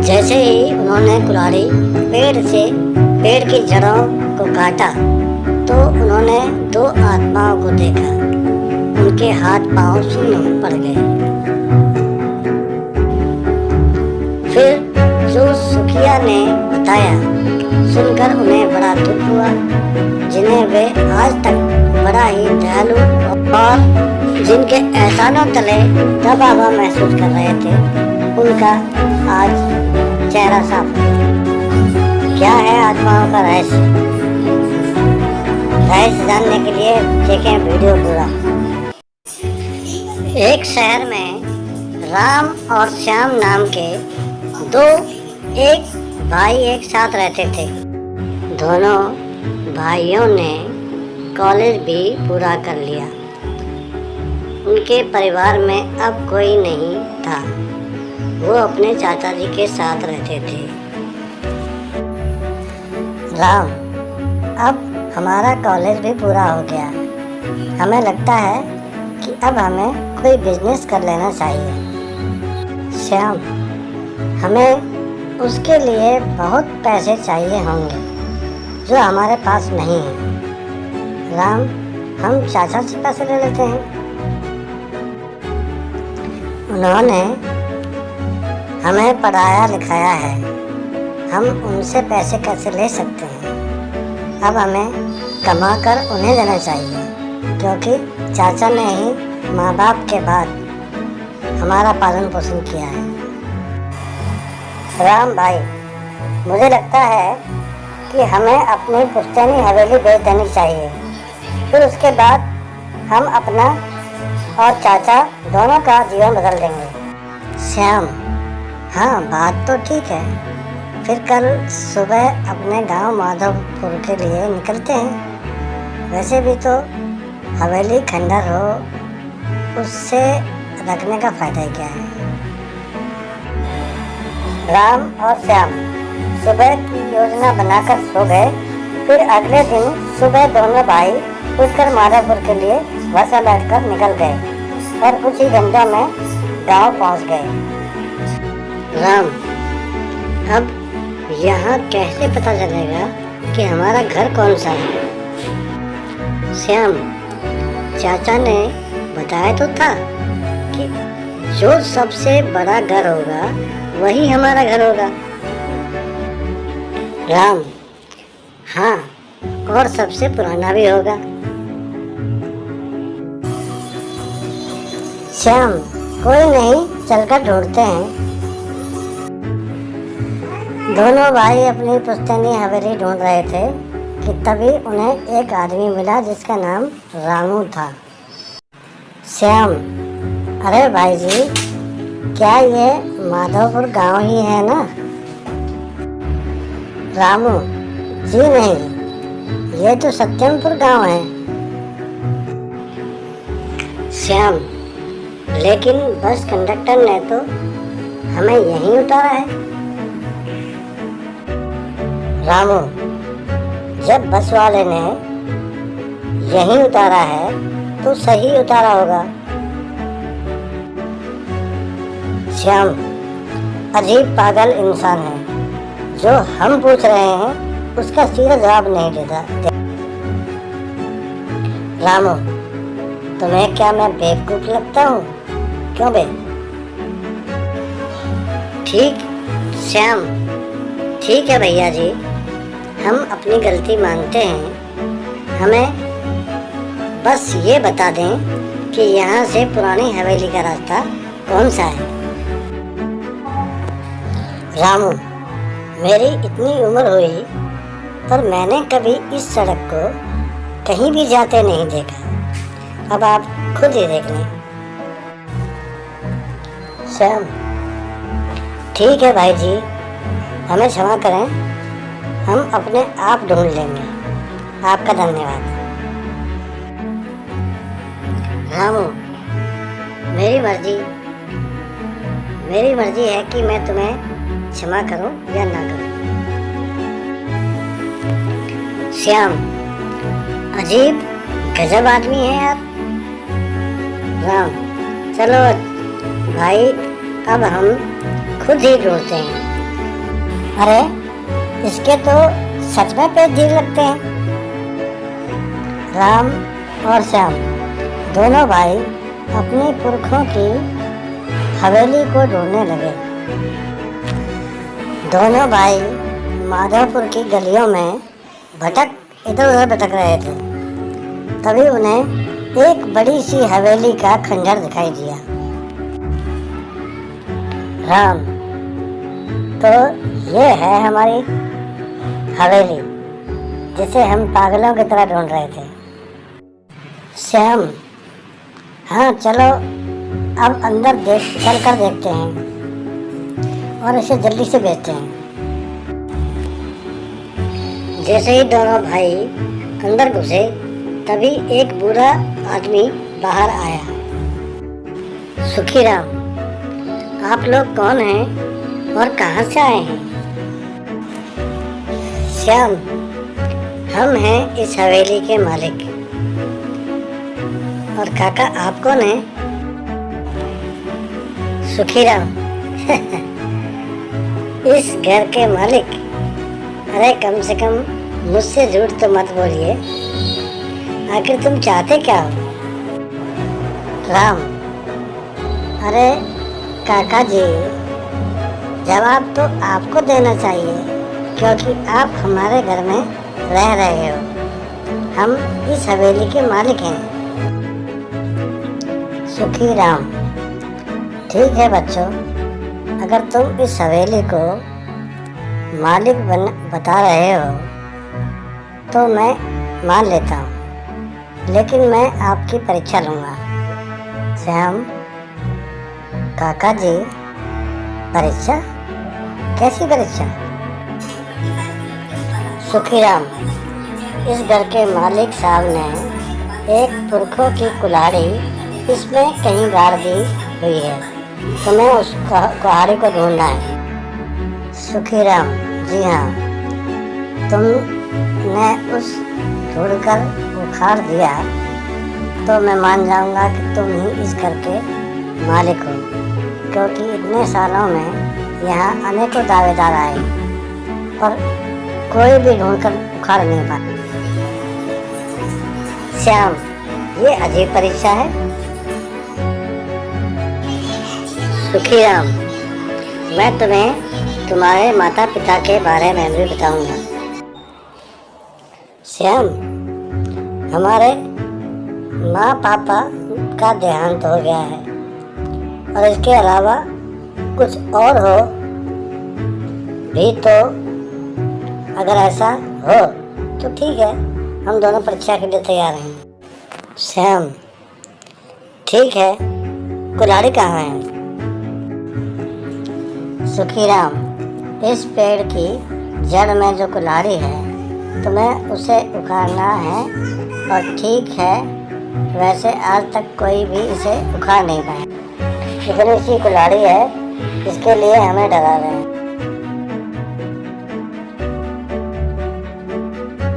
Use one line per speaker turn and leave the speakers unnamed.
जैसे ही उन्होंने कुल्हाड़ी पेड़ की जड़ों को काटा तो उन्होंने दो आत्माओं को देखा। उनके हाथ पांव शून्य पड़ गए। फिर जो सुखिया ने बताया सुनकर उन्हें बड़ा दुख हुआ, जिन्हें वे आज तक बड़ा ही दयालु और जिनके एहसानों तले दबाव महसूस कर रहे थे, उनका आज चेहरा साफ हो गया। क्या है आत्माओं का रहस्य? रहस्य जानने के लिए देखें वीडियो पूरा। एक शहर में राम और श्याम नाम के एक भाई एक साथ रहते थे। दोनों भाइयों ने कॉलेज भी पूरा कर लिया। उनके परिवार में अब कोई नहीं था। वो अपने चाचा जी के साथ रहते थे। राम, अब हमारा कॉलेज भी पूरा हो गया। हमें लगता है कि अब हमें कोई बिजनेस कर लेना चाहिए। श्याम, हमें उसके लिए बहुत पैसे चाहिए होंगे जो हमारे पास नहीं है। राम, हम चाचा से पैसे ले लेते हैं। उन्होंने हमें पढ़ाया लिखाया है, हम उनसे पैसे कैसे ले सकते हैं? अब हमें कमा कर उन्हें देना चाहिए, क्योंकि चाचा ने ही माँ बाप के बाद हमारा पालन पोषण किया है। राम भाई, मुझे लगता है कि हमें अपनी पुश्तैनी हवेली बेच देनी चाहिए। फिर उसके बाद हम अपना और चाचा दोनों का जीवन बदल देंगे। श्याम, हाँ बात तो ठीक है। फिर कल सुबह अपने गांव माधवपुर के लिए निकलते हैं। वैसे भी तो हवेली खंडर हो, उससे रखने का फायदा ही क्या है। राम और श्याम सुबह की योजना बनाकर सो गए। फिर अगले दिन सुबह दोनों भाई उठकर माधवपुर के लिए बस में बैठकर निकल गए और कुछ ही घंटों में गांव पहुंच गए। राम, अब यहाँ कैसे पता चलेगा कि हमारा घर कौन सा है? श्याम, चाचा ने बताया तो था कि जो सबसे बड़ा घर होगा वही हमारा घर होगा। राम, हाँ, और सबसे पुराना भी होगा। श्याम, कोई नहीं, चलकर ढूंढते हैं। दोनों भाई अपनी पुश्तैनी हवेली ढूंढ रहे थे कि तभी उन्हें एक आदमी मिला जिसका नाम रामू था। श्याम, अरे भाई जी, क्या ये माधवपुर गांव ही है ना? रामू, जी नहीं, ये तो सत्यमपुर गांव है। श्याम, लेकिन बस कंडक्टर ने तो हमें यहीं उतारा है। रामू, जब बस वाले ने यहीं उतारा है तो सही उतारा होगा। श्याम, अजीब पागल इंसान है, जो हम पूछ रहे हैं उसका सीधा जवाब नहीं देता। रामू, तुम्हें क्या मैं बेवकूफ लगता हूँ? क्यों बे? ठीक श्याम, ठीक है भैया जी, हम अपनी गलती मानते हैं। हमें बस ये बता दें कि यहाँ से पुरानी हवेली का रास्ता कौन सा है। रामू, मेरी इतनी उम्र हुई पर मैंने कभी इस सड़क को कहीं भी जाते नहीं देखा। अब आप खुद ही देख लें। श्याम, ठीक है भाई जी, हमें क्षमा करें, हम अपने आप ढूंढ लेंगे। आपका धन्यवाद। रामू, मेरी मर्जी है कि मैं तुम्हें क्षमा करूं या ना करूं। श्याम, अजीब गजब आदमी है आप। राम, चलो भाई, अब हम खुद ही ढूंढते हैं। अरे इसके तो सच में पेट ठीक लगते हैं। राम और श्याम दोनों भाई अपने पुरखों की हवेली को ढूंढने लगे। दोनों भाई माधवपुर की गलियों में इधर उधर भटक रहे थे। तभी उन्हें एक बड़ी सी हवेली का खंडर दिखाई दिया। राम, तो ये है हमारी हवेली जिसे हम पागलों की तरह ढूंढ रहे थे। श्याम, हाँ चलो अब अंदर चल कर देखते हैं और इसे जल्दी से बेचते हैं। जैसे ही दोनों भाई अंदर घुसे तभी एक बूढ़ा आदमी बाहर आया। सुखीराम, आप लोग कौन हैं और कहाँ से आए हैं? श्याम, हम हैं इस हवेली के मालिक। और काका आप कौन हैं? सुखीराम, इस घर के मालिक। अरे कम से कम मुझसे झूठ तो मत बोलिए, आखिर तुम चाहते क्या हो? राम, अरे काका जी, जवाब तो आपको देना चाहिए क्योंकि आप हमारे घर में रह रहे हो। हम इस हवेली के मालिक हैं। सुखीराम, ठीक है बच्चों, अगर तुम इस हवेली को मालिक बता रहे हो तो मैं मान लेता हूँ, लेकिन मैं आपकी परीक्षा लूँगा। श्याम, काका जी, परीक्षा? कैसी परीक्षा? सुखीराम, इस घर के मालिक साहब ने एक पुरखों की कुल्हाड़ी इसमें कहीं गाड़ दी हुई है, तुम्हें उस कुल्हाड़ी को ढूंढना है। सुखीराम, जी हाँ, तुमने उस ढूंढकर उखाड़ दिया तो मैं मान जाऊंगा कि तुम ही इस घर के मालिक हो, क्योंकि इतने सालों में यहाँ अनेकों दावेदार आए पर कोई भी ढूंढकर उखाड़ नहीं पाया। श्याम, ये अजीब परीक्षा है। सुखीराम, मैं तुम्हें तुम्हारे माता पिता के बारे में भी बताऊंगा। श्याम, हमारे माँ पापा का देहांत हो गया है और इसके अलावा कुछ और हो भी तो अगर ऐसा हो तो ठीक है, हम दोनों परीक्षा के लिए तैयार हैं। श्याम, ठीक है, कुल्हाड़ी कहाँ है? सुखीराम, इस पेड़ की जड़ में जो कुल्हाड़ी है तुम्हें उसे उखाड़ना है, और ठीक है, वैसे आज तक कोई भी इसे उखाड़ नहीं पाया, लेकिन इसी कुल्हाड़ी है, इसके लिए हमें डरा रहे हैं।